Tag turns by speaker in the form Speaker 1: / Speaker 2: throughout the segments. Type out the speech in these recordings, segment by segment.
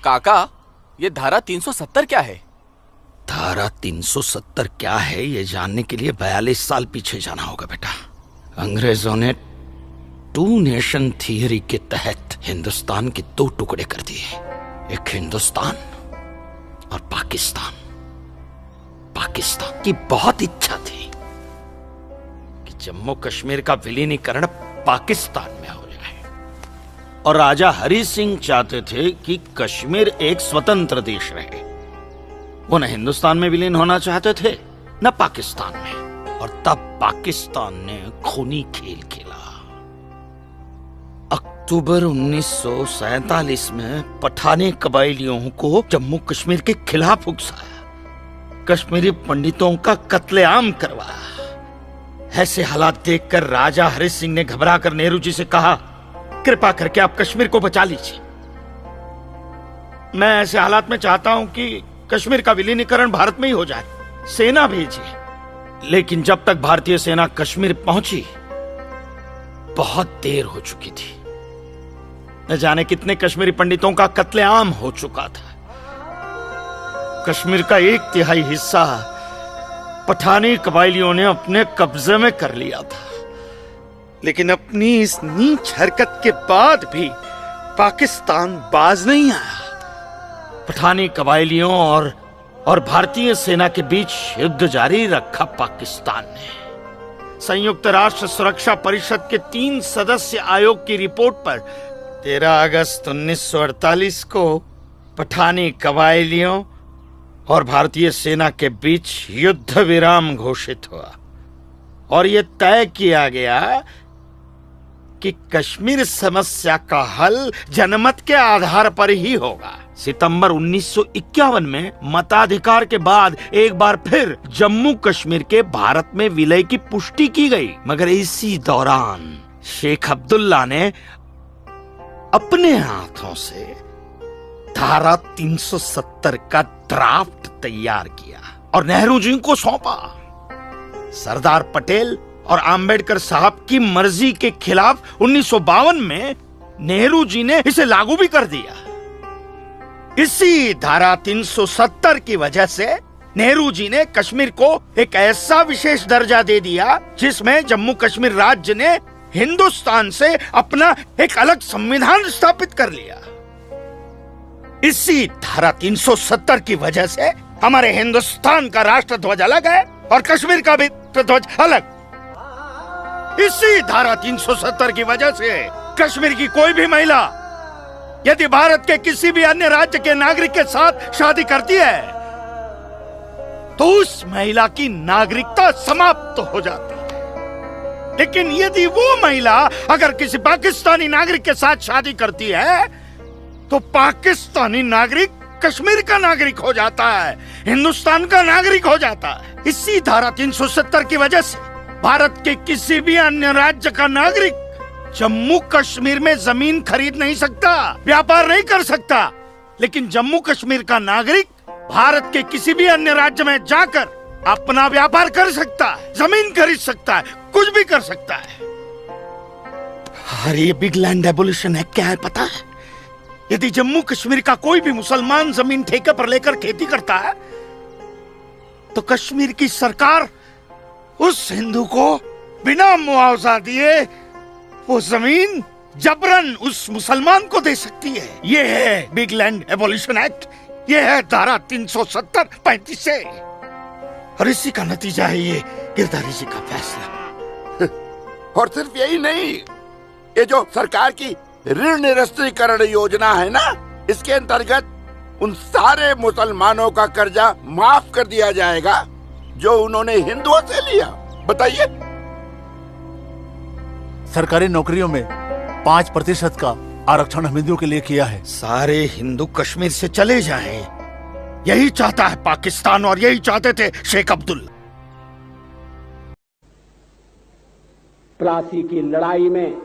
Speaker 1: काका, ये धारा 370 क्या है?
Speaker 2: धारा 370 क्या है ये जानने के लिए 42 साल पीछे जाना होगा बेटा। अंग्रेजों ने टू नेशन थियरी के तहत हिंदुस्तान के दो टुकड़े कर दिए, एक हिंदुस्तान और पाकिस्तान। पाकिस्तान की बहुत इच्छा थी कि जम्मू कश्मीर का विलीनीकरण पाकिस्तान में हो जाए, और राजा हरि सिंह चाहते थे कि कश्मीर एक स्वतंत्र देश रहे। वो न हिंदुस्तान में विलीन होना चाहते थे न पाकिस्तान में, और तब पाकिस्तान ने खूनी खेल खेला। अक्टूबर 1947 में पठानी कबायलियों को जम्मू कश्मीर के खिलाफ उकसाया, कश्मीरी पंडितों का कत्लेआम करवाया। ऐसे हालात देखकर राजा हरि सिंह ने घबराकर नेहरू जी से कहा, कृपा करके आप कश्मीर को बचा लीजिए। मैं ऐसे हालात में चाहता हूं कि कश्मीर का विलीनीकरण भारत में ही हो जाए, सेना भेजिए। लेकिन जब तक भारतीय सेना कश्मीर पहुंची बहुत देर हो चुकी थी। न जाने कितने कश्मीरी पंडितों का कत्लेआम हो चुका था। कश्मीर का 1/3 हिस्सा पठानी कबायलियों ने अपने कब्जे में कर लिया था। लेकिन अपनी इस नीच हरकत के बाद भी पाकिस्तान बाज नहीं आया। पठानी कबायलियों और भारतीय सेना के बीच युद्ध जारी रखा पाकिस्तान ने। संयुक्त राष्ट्र सुरक्षा परिषद के 3 सदस्य आयोग की रिपोर्ट पर 13 अगस्त 1948 को पठानी कबायलियों और भारतीय सेना के बीच युद्ध विराम घोषित हुआ, और यह तय किया गया कि कश्मीर समस्या का हल जनमत के आधार पर ही होगा। सितंबर 1951 में मताधिकार के बाद एक बार फिर जम्मू कश्मीर के भारत में विलय की पुष्टि की गई, मगर इसी दौरान शेख अब्दुल्ला ने अपने हाथों से धारा 370 का ड्राफ्ट तैयार किया और नेहरू जी को सौंपा। सरदार पटेल और आम्बेडकर साहब की मर्जी के खिलाफ 1952 में नेहरू जी ने इसे लागू भी कर दिया। इसी धारा 370 की वजह से नेहरू जी ने कश्मीर को एक ऐसा विशेष दर्जा दे दिया जिसमें जम्मू कश्मीर राज्य ने हिंदुस्तान से अपना एक अलग संविधान स्थापित कर लिया। इसी धारा 370 की वजह से हमारे हिंदुस्तान का राष्ट्र ध्वज अलग है और कश्मीर का भी ध्वज अलग। इसी धारा 370 की वजह से कश्मीर की कोई भी महिला यदि भारत के किसी भी अन्य राज्य के नागरिक के साथ शादी करती है तो उस महिला की नागरिकता समाप्त हो जाती है। लेकिन यदि वो महिला अगर किसी पाकिस्तानी नागरिक के साथ शादी करती है तो पाकिस्तानी नागरिक कश्मीर का नागरिक हो जाता है, हिंदुस्तान का नागरिक हो जाता है। इसी धारा 370 की वजह से भारत के किसी भी अन्य राज्य का नागरिक जम्मू कश्मीर में जमीन खरीद नहीं सकता, व्यापार नहीं कर सकता। लेकिन जम्मू कश्मीर का नागरिक भारत के किसी भी अन्य राज्य में जाकर अपना व्यापार कर सकता है, जमीन खरीद सकता है, कुछ भी कर सकता है। अरे ये बिग लैंड एबोल्यूशन है, क्या है पता है? यदि जम्मू कश्मीर का कोई भी मुसलमान जमीन ठेके पर लेकर खेती करता है तो कश्मीर की सरकार उस हिंदू को बिना मुआवजा दिए वो जमीन जबरन उस मुसलमान को दे सकती है। ये है बिग लैंड एबोल्यूशन एक्ट, ये है धारा 370-35 से, और इसी का नतीजा है ये गिरधारी जी का फैसला।
Speaker 3: और सिर्फ यही नहीं, ये जो सरकार की ऋण निरस्तीकरण योजना है ना, इसके अंतर्गत उन सारे मुसलमानों का कर्जा माफ कर दिया जाएगा जो उन्होंने हिंदुओं से लिया। बताइए।
Speaker 4: सरकारी नौकरियों में 5% का आरक्षण हम हिंदुओं के लिए किया है।
Speaker 2: सारे हिंदू कश्मीर से चले जाएं, यही चाहता है पाकिस्तान और यही चाहते थे शेख अब्दुल्ला।
Speaker 5: प्लासी की लड़ाई में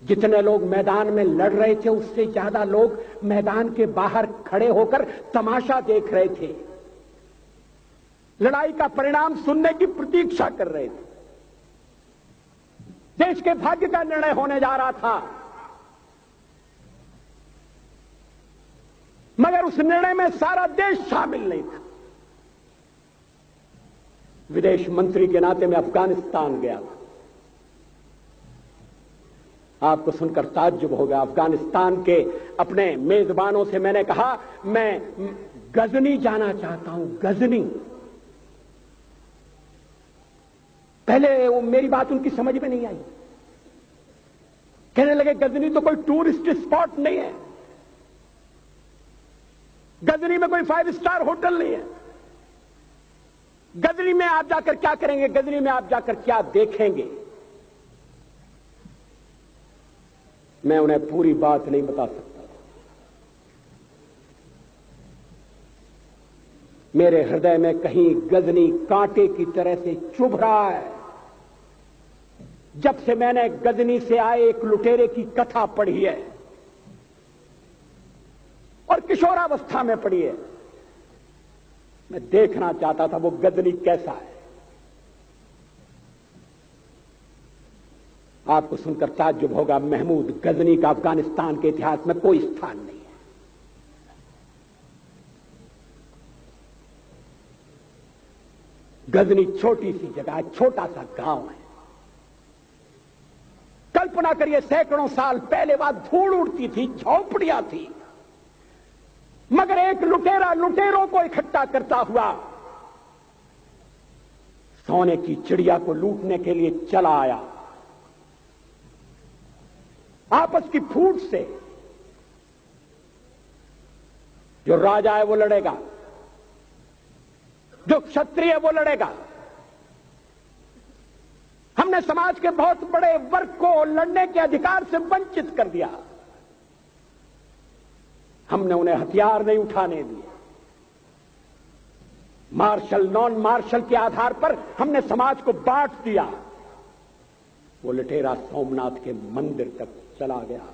Speaker 5: जितने लोग मैदान में लड़ रहे थे उससे ज्यादा लोग मैदान के बाहर खड़े होकर तमाशा देख रहे थे, लड़ाई का परिणाम सुनने की प्रतीक्षा कर रहे थे। देश के भाग्य का निर्णय होने जा रहा था। मगर उस निर्णय में सारा देश शामिल नहीं था। विदेश मंत्री के नाते मैं अफगानिस्तान गया था। आपको सुनकर ताज्जुब होगा, अफगानिस्तान के अपने मेजबानों से मैंने कहा मैं गजनी जाना चाहता हूं, गजनी। पहले वो मेरी बात उनकी समझ में नहीं आई। कहने लगे गजनी तो कोई टूरिस्ट स्पॉट नहीं है, गजनी में कोई 5 स्टार होटल नहीं है, गजनी में आप जाकर क्या करेंगे, गजनी में आप जाकर क्या देखेंगे। मैं उन्हें पूरी बात नहीं बता सकता। मेरे हृदय में कहीं गजनी कांटे की तरह से चुभ रहा है। जब से मैंने गजनी से आए एक लुटेरे की कथा पढ़ी है और किशोरावस्था में पढ़ी है, मैं देखना चाहता था वो गजनी कैसा है। आपको सुनकर ताज्जुब होगा, महमूद गजनी का अफगानिस्तान के इतिहास में कोई स्थान नहीं है। गजनी छोटी सी जगह, छोटा सा गांव है। कल्पना करिए, सैकड़ों साल पहले वहां धूल उड़ती थी, झोंपड़ियां थी, मगर एक लुटेरा लुटेरों को इकट्ठा करता हुआ सोने की चिड़िया को लूटने के लिए चला आया। आपस की फूट से जो राजा है वो लड़ेगा, जो क्षत्रिय है वो लड़ेगा। हमने समाज के बहुत बड़े वर्ग को लड़ने के अधिकार से वंचित कर दिया। हमने उन्हें हथियार नहीं उठाने दिए। मार्शल नॉन मार्शल के आधार पर हमने समाज को बांट दिया। वो लुटेरा सोमनाथ के मंदिर तक चला गया।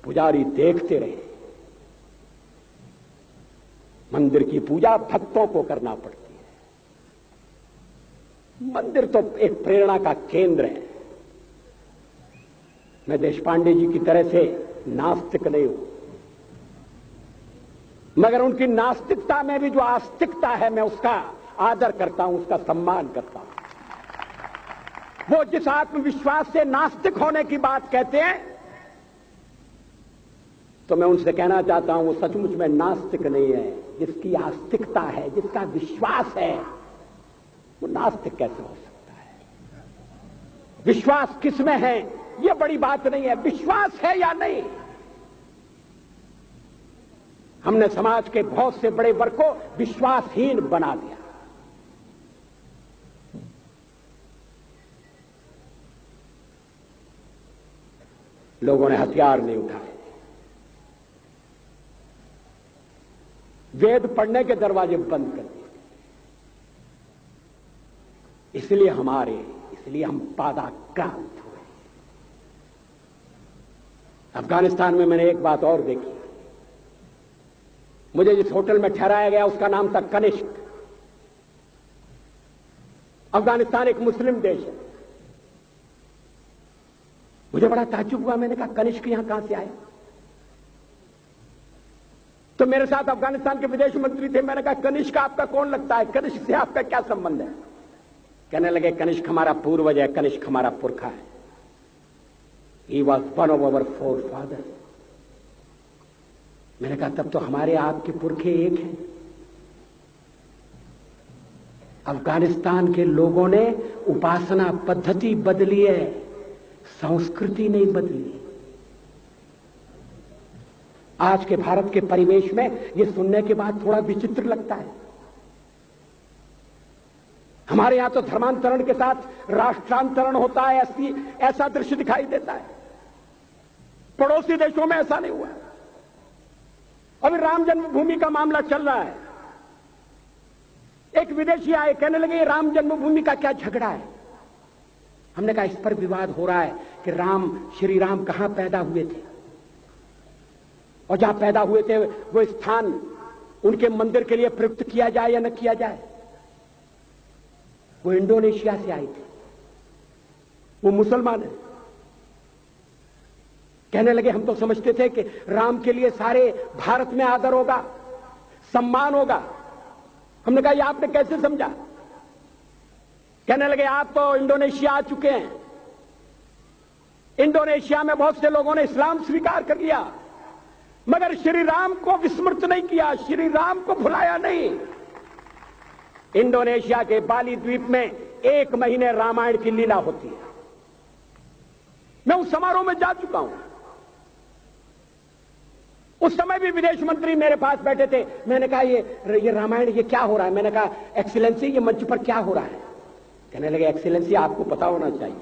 Speaker 5: पुजारी देखते रहे। मंदिर की पूजा भक्तों को करना पड़ती है। मंदिर तो एक प्रेरणा का केंद्र है। मैं देशपांडे जी की तरह से नास्तिक नहीं हूं, मगर उनकी नास्तिकता में भी जो आस्तिकता है, मैं उसका आदर करता हूं, उसका सम्मान करता हूं। वो जिस आत्मविश्वास से नास्तिक होने की बात कहते हैं, तो मैं उनसे कहना चाहता हूं वो सचमुच में नास्तिक नहीं है। जिसकी आस्तिकता है, जिसका विश्वास है, वो नास्तिक कैसे हो सकता है? विश्वास किसमें है ये बड़ी बात नहीं है, विश्वास है या नहीं। हमने समाज के बहुत से बड़े वर्ग को विश्वासहीन बना दिया। लोगों ने हथियार नहीं उठाए। वेद पढ़ने के दरवाजे बंद कर दिए। इसलिए हम पादाक्रांत हुए। अफगानिस्तान में मैंने एक बात और देखी। मुझे जिस होटल में ठहराया गया उसका नाम था कनिष्क। अफगानिस्तान एक मुस्लिम देश है। मुझे बड़ा ताज्जुब हुआ। मैंने कहा कनिष्क यहां कहां से आया? तो मेरे साथ अफगानिस्तान के विदेश मंत्री थे। मैंने कहा कनिष्क आपका कौन लगता है? कनिष्क से आपका क्या संबंध है? कहने लगे कनिष्क हमारा पूर्वज है, कनिष्क हमारा पुरखा है। He was one of our four father. मैंने कहा तब तो हमारे आपके पुरखे एक हैं। अफगानिस्तान के लोगों ने उपासना पद्धति बदली है, संस्कृति नहीं बदली। आज के भारत के परिवेश में यह सुनने के बाद थोड़ा विचित्र लगता है। हमारे यहां तो धर्मांतरण के साथ राष्ट्रांतरण होता है, ऐसा दृश्य दिखाई देता है। पड़ोसी देशों में ऐसा नहीं हुआ। अभी राम जन्मभूमि का मामला चल रहा है। एक विदेशी आए, कहने लगे राम जन्मभूमि का क्या झगड़ा है? हमने कहा इस पर विवाद हो रहा है कि श्री राम कहां पैदा हुए थे, और जहां पैदा हुए थे वो स्थान उनके मंदिर के लिए प्रयुक्त किया जाए या न किया जाए। वो इंडोनेशिया से आए थे, वो मुसलमान है। कहने लगे हम तो समझते थे कि राम के लिए सारे भारत में आदर होगा, सम्मान होगा। हमने कहा ये आपने कैसे समझा? कहने लगे आप तो इंडोनेशिया आ चुके हैं, इंडोनेशिया में बहुत से लोगों ने इस्लाम स्वीकार कर लिया, मगर श्री राम को विस्मृत नहीं किया, श्री राम को भुलाया नहीं। इंडोनेशिया के बाली द्वीप में 1 महीने रामायण की लीला होती है। मैं उस समारोह में जा चुका हूं। उस समय भी विदेश मंत्री मेरे पास बैठे थे। मैंने कहा ये रामायण ये क्या हो रहा है? मैंने कहा एक्सीलेंसी ये मंच पर क्या हो रहा है? कहने लगे एक्सीलेंसी आपको पता होना चाहिए।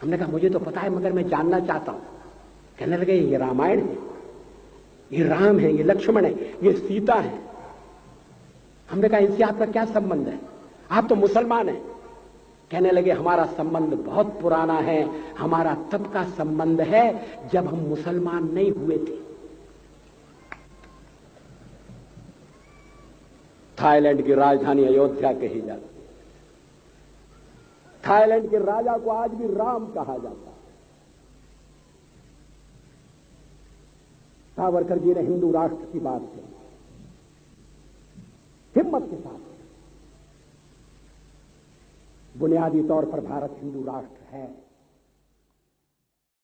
Speaker 5: हमने कहा मुझे तो पता है मगर मैं जानना चाहता हूं। कहने लगे ये रामायण है, ये राम है, ये लक्ष्मण है, ये सीता है। हमने कहा इनसे आपका क्या संबंध है? आप तो मुसलमान हैं। कहने लगे हमारा संबंध बहुत पुराना है, हमारा तब का संबंध है जब हम मुसलमान नहीं हुए थे। थाईलैंड की राजधानी अयोध्या कही जाती है। थाईलैंड के राजा को आज भी राम कहा जाता है। सावरकर जी ने हिंदू राष्ट्र की बात की, हिम्मत के साथ। बुनियादी तौर पर भारत हिंदू राष्ट्र है।